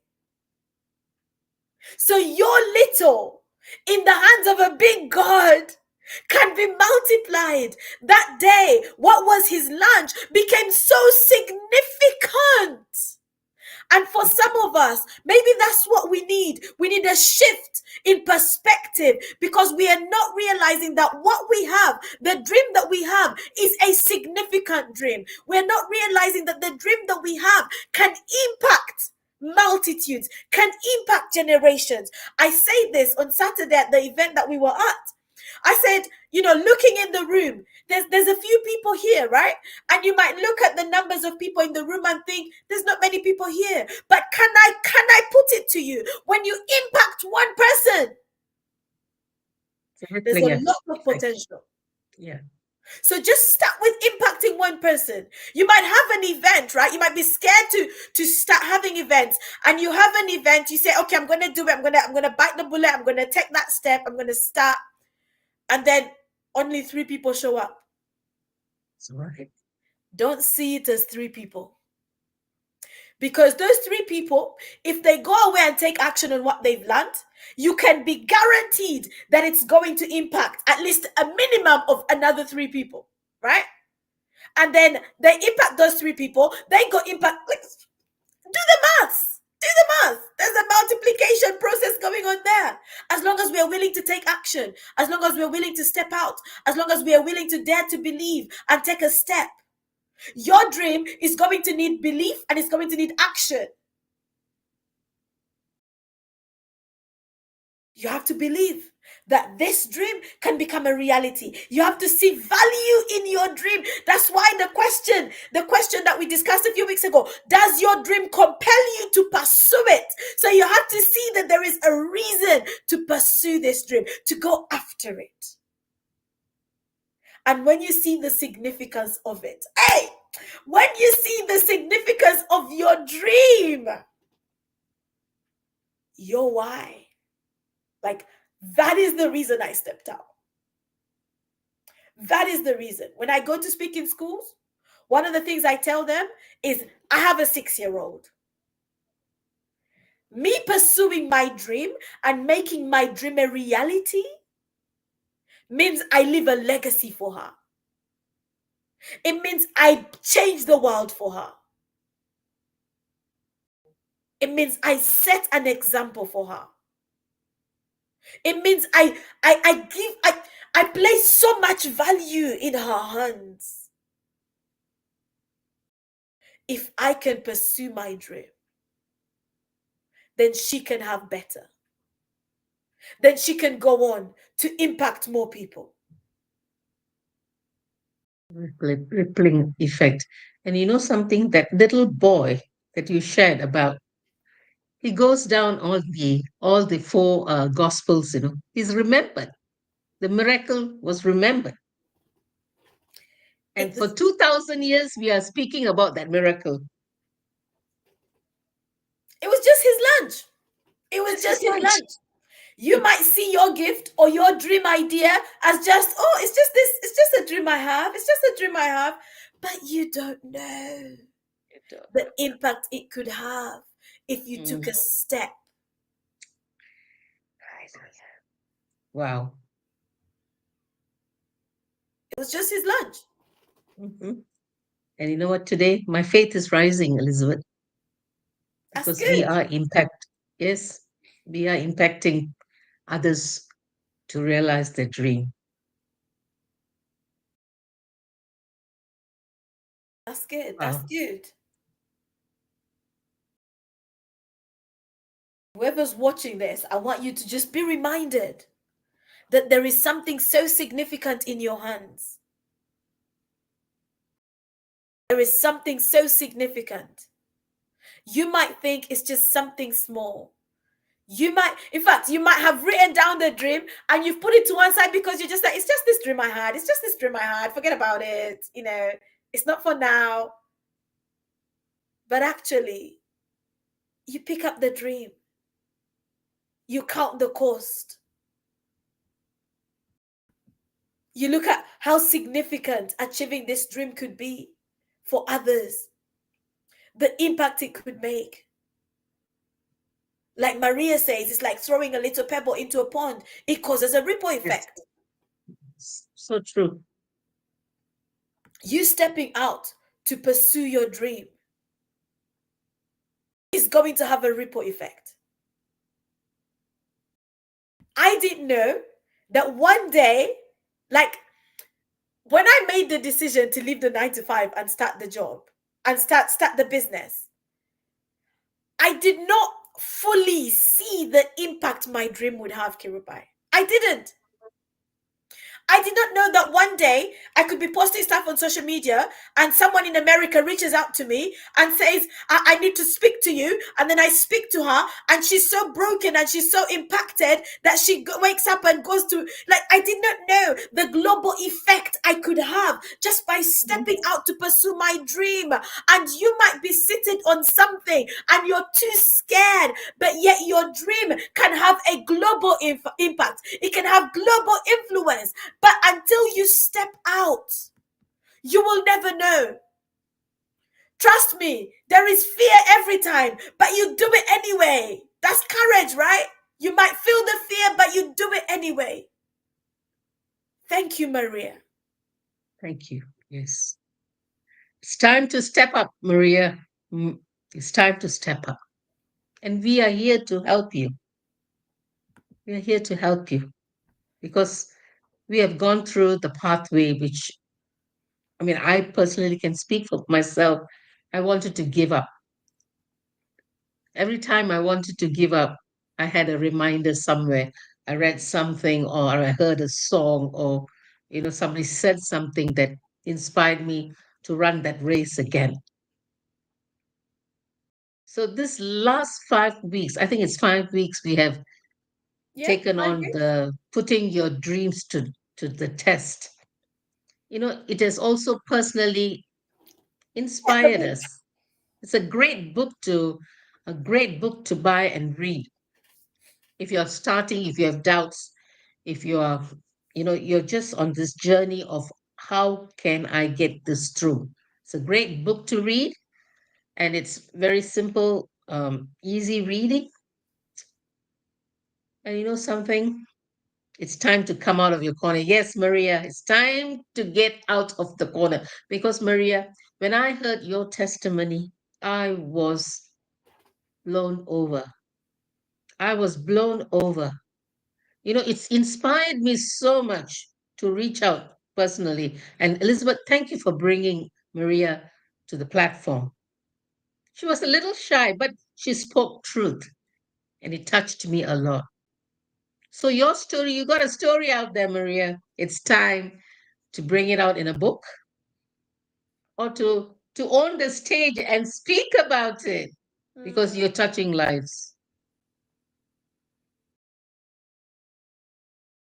So your little in the hands of a big God can be multiplied. That day, what was his lunch became so significant. And for some of us, maybe that's what we need. We need a shift in perspective because we are not realizing that what we have, the dream that we have, is a significant dream. We're not realizing that the dream that we have can impact multitudes, can impact generations. I say this on Saturday at the event that we were at. I said, looking in the room, there's a few people here, right? And you might look at the numbers of people in the room and think there's not many people here. But can I put it to you? When you impact one person, there's Rippling a lot of effect. potential. Yeah. So just start with impacting one person. You might have an event, right? You might be scared to start having events, and you have an event. You say, okay, I'm gonna do it. I'm gonna bite the bullet. I'm gonna take that step. I'm gonna start, and then only 3 people show up. That's right. Don't see it as 3 people. Because those 3 people, if they go away and take action on what they've learned, you can be guaranteed that it's going to impact at least a minimum of another 3 people, right? And then they impact those 3 people, they go impact, like, do the maths. Do the math. There's a multiplication process going on there. As long as we are willing to take action, as long as we are willing to step out, as long as we are willing to dare to believe and take a step, your dream is going to need belief and it's going to need action. You have to believe that this dream can become a reality. You have to see value in your dream. That's why the question that we discussed a few weeks ago, does your dream compel you to pursue it? So you have to see that there is a reason to pursue this dream, to go after it. And when you see the significance of it, when you see the significance of your dream, your why, like, that is the reason I stepped out. That is the reason. When I go to speak in schools, one of the things I tell them is, I have a 6-year-old. Me pursuing my dream and making my dream a reality means I leave a legacy for her. It means I change the world for her. It means I set an example for her. It means I place so much value in her hands. If I can pursue my dream, then she can have better. Then she can go on to impact more people. Rippling effect. And you know something? That little boy that you shared about, he goes down all the four gospels. He's remembered. The miracle was remembered. It And for was 2,000 years, we are speaking about that miracle. it was just his lunch. It was Just his just his lunch. lunch. You might see your gift or your dream idea as just, oh, it's just this, it's just a dream I have. It's just a dream I have. But you don't know the impact it could have if you took Mm. a step. Wow. It was just his lunch. Hmm. And you know what? Today, my faith is rising, Elizabeth, That's because we good. are impact. Yes, we are impacting others to realize their dream. That's good. That's Wow. good. Whoever's watching this, I want you to just be reminded that there is something so significant in your hands. There is something so significant. You might think it's just something small. You might, in fact, you might have written down the dream and you've put it to one side because you're just like, it's just this dream I had. It's just this dream I had. Forget about it. It's not for now. But actually, you pick up the dream, you count the cost, you look at how significant achieving this dream could be for others, the impact it could make. Like Maria says, it's like throwing a little pebble into a pond, it causes a ripple Yes, effect. so true. You stepping out to pursue your dream is going to have a ripple effect. I didn't know that one day, like when I made the decision to leave the 9 to 5 and start the job and start the business, I did not fully see the impact my dream would have, Kirubai. I didn't. I did not know that one day I could be posting stuff on social media and someone in America reaches out to me and says, I need to speak to you. And then I speak to her and she's so broken and she's so impacted that she wakes up and goes to, like, I did not know the global effect I could have just by Mhm. stepping out to pursue my dream. And you might be seated on something and you're too scared, but yet your dream can have a global impact. It can have global influence. But until you step out, you will never know. Trust me, there is fear every time, but you do it anyway. That's courage, right? You might feel the fear, but you do it anyway. Thank you, Maria. Thank you. Yes. It's time to step up, Maria. Mm, It's time to step up. And we are here to help you. We are here to help you because we have gone through the pathway, which, I mean, I personally can speak for myself. I wanted to give up. Every time I wanted to give up, I had a reminder somewhere. I read something or I heard a song or, somebody said something that inspired me to run that race again. So this last 5 weeks, I think it's 5 weeks, we have Yeah, taken I on agree. the putting your dreams to the test. It has also personally Get the inspired book. us. It's a great book to buy and read. If you're starting, if you have doubts, if you're just on this journey of how can I get this through. It's a great book to read, and it's very simple, easy reading. And you know something? It's time to come out of your corner. Yes, Maria, it's time to get out of the corner. Because, Maria, when I heard your testimony, I was blown over. I was blown over. It's inspired me so much to reach out personally. And Elizabeth, thank you for bringing Maria to the platform. She was a little shy, but she spoke truth and it touched me a lot. So, your story, you got a story out there, Maria. It's time to bring it out in a book. or to own the stage and speak about it because you're Mm. touching lives.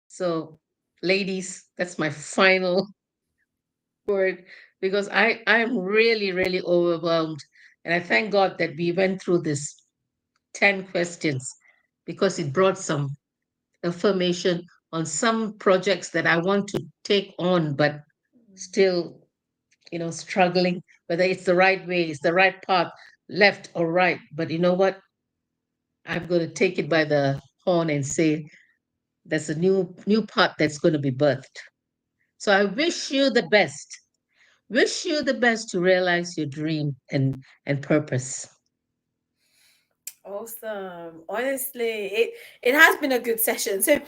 So, ladies, that's my final word because I'm really, really overwhelmed. And I thank God that we went through this 10 questions because it brought some affirmation on some projects that I want to take on, but still, struggling whether it's the right way, it's the right path, left or right. But you know what? I'm going to take it by the horn and say there's a new path that's going to be birthed. So I wish you the best. Wish you the best to realize your dream and purpose. Awesome. Honestly, it has been a good session. So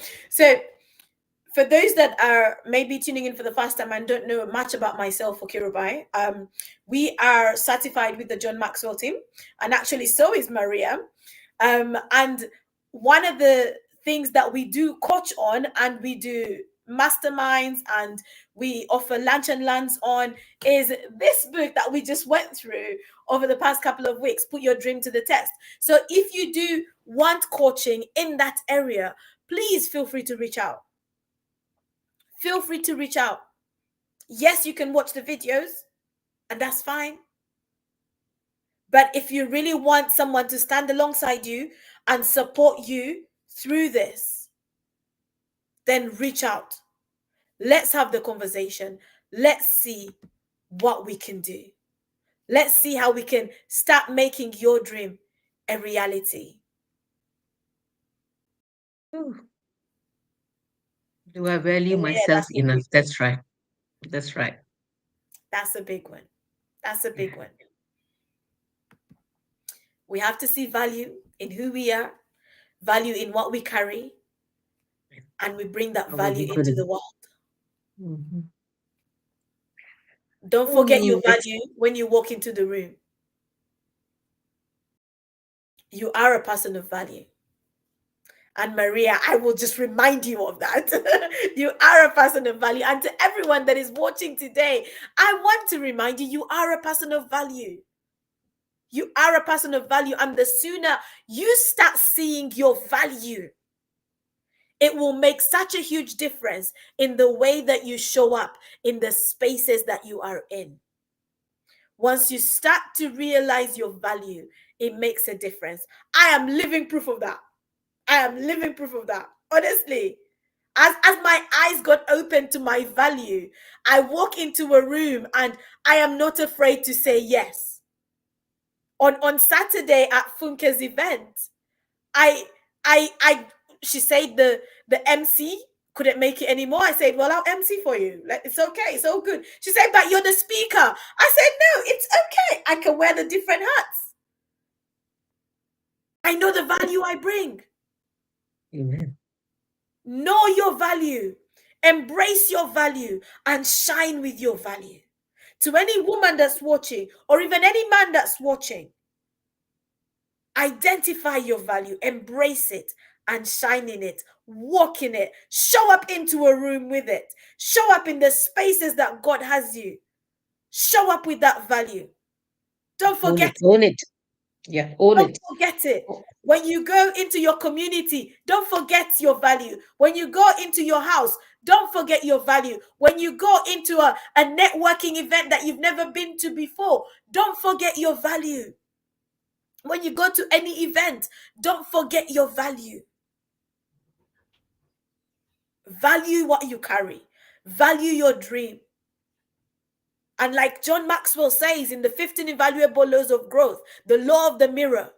for those that are maybe tuning in for the first time and don't know much about myself or Kirubai, we are certified with the John Maxwell team, and actually so is Maria. And one of the things that we do coach on, and we do masterminds, and we offer lunch and learns on, is this book that we just went through over the past couple of weeks, Put Your Dream to the Test. So if you do want coaching in that area, please feel free to reach out. Feel free to reach out. Yes, you can watch the videos, and that's fine. But if you really want someone to stand alongside you and support you through this, then reach out. Let's have the conversation. Let's see what we can do. Let's see how we can start making your dream a reality. Ooh, do I value Yeah, myself that's a enough? big one. That's right. That's right. That's a big one. That's a Yeah. big one. We have to see value in who we are, value in what we carry, and we bring that How will value be good. into the world. Mhm. Don't forget your Oh, value when you walk into the room. You are a person of value. And Maria, I will just remind you of that. You are a person of value. And to everyone that is watching today, I want to remind you, you are a person of value. You are a person of value. And the sooner you start seeing your value, it will make such a huge difference in the way that you show up in the spaces that you are in. Once you start to realize your value, it makes a difference. I am living proof of that. I am living proof of that. Honestly, as my eyes got open to my value, I walk into a room and I am not afraid to say yes. On Saturday at Funke's event, I I she said the MC couldn't make it anymore. I said, well, I'll MC for you. Like, it's okay, it's all good. She said, but you're the speaker. I said, no, it's okay. I can wear the different hats. I know the value I bring. amen. Know your value, embrace your value, and shine with your value. To any woman that's watching, or even any man that's watching, identify your value, embrace it, and shine in it. Walk in it. Show up into a room with it. Show up in the spaces that God has you. Show up with that value. Don't Own forget it. it. Own it. Yeah, own Don't it. forget it. Oh, When you go into your community, don't forget your value. When you go into your house, don't forget your value. When you go into a networking event that you've never been to before, don't forget your value. When you go to any event, don't forget your value. Value what you carry, value your dream. And like John Maxwell says in the 15 invaluable laws of growth, the law of the mirror,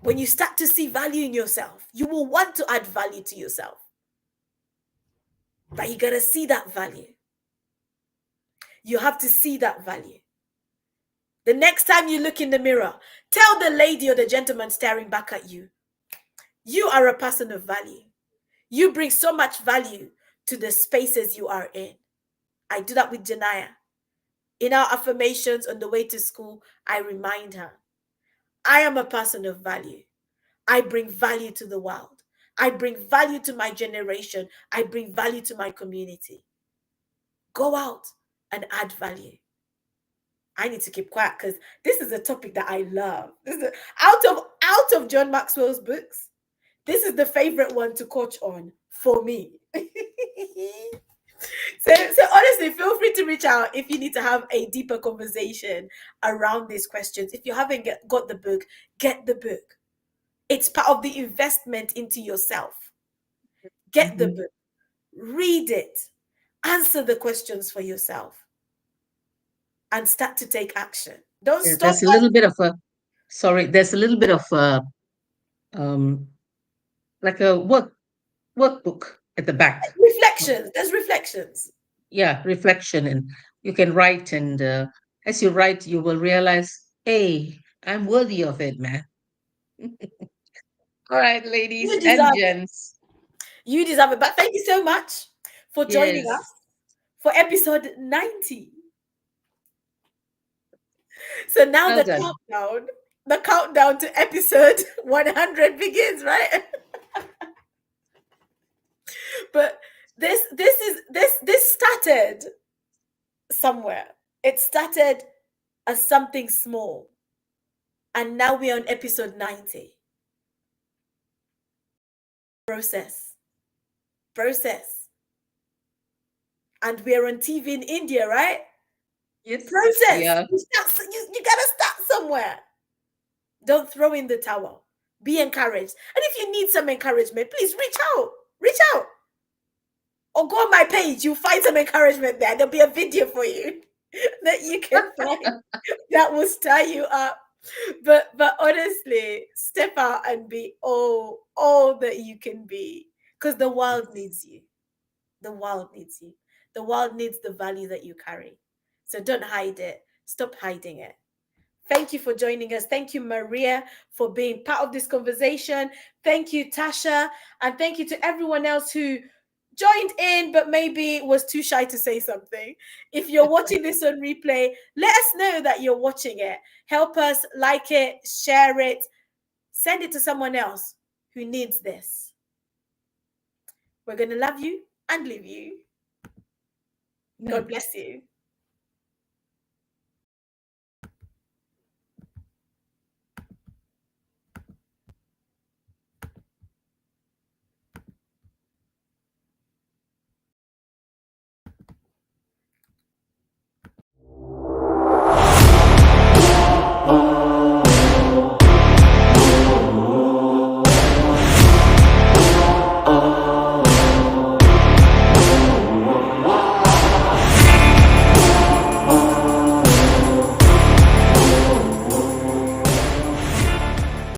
when you start to see value in yourself, you will want to add value to yourself. But you got to see that value. You have to see that value. The next time you look in the mirror, tell the lady or the gentleman staring back at you, you are a person of value. You bring so much value to the spaces you are in. I do that with Janaya. In our affirmations on the way to school, I remind her, I am a person of value. I bring value to the world. I bring value to my generation. I bring value to my community. Go out and add value. I need to keep quiet because this is a topic that I love. This is out of John Maxwell's books. This is the favorite one to coach on for me. So honestly, feel free to reach out if you need to have a deeper conversation around these questions. If you haven't got the book, get the book. It's part of the investment into yourself. Get the Mhm. book, read it, answer the questions for yourself, and start to take action. Don't Yeah, stop there's a little bit of a sorry. There's a little bit of a um like a workbook at the back. reflections. There's reflections. Yeah, reflection, and you can write, and as you write, you will realize, hey, I'm worthy of it, man. All right, ladies You and deserve it. gents. You deserve it. But thank you so much for joining us Yes. for episode 90. So now Well done. the countdown to episode 100 begins, right? But this started somewhere. It started as something small, and now we're on episode 90. Process, process, and we're on TV in India, right? Yes, we Process. are. You gotta start somewhere. Don't throw in the towel. Be encouraged. And if you need some encouragement, please reach out. Reach out. Or go on my page. You'll find some encouragement there. There'll be a video for you that you can find that will stir you up. But honestly, step out and be all that you can be. Because the world needs you. The world needs you. The world needs the value that you carry. So don't hide it. Stop hiding it. Thank you for joining us. Thank you, Maria, for being part of this conversation. Thank you, Tasha. And thank you to everyone else who joined in but maybe was too shy to say something. If you're watching this on replay, let us know that you're watching it. Help us like it, share it, send it to someone else who needs this. We're going to love you and leave you. God Yeah. bless you.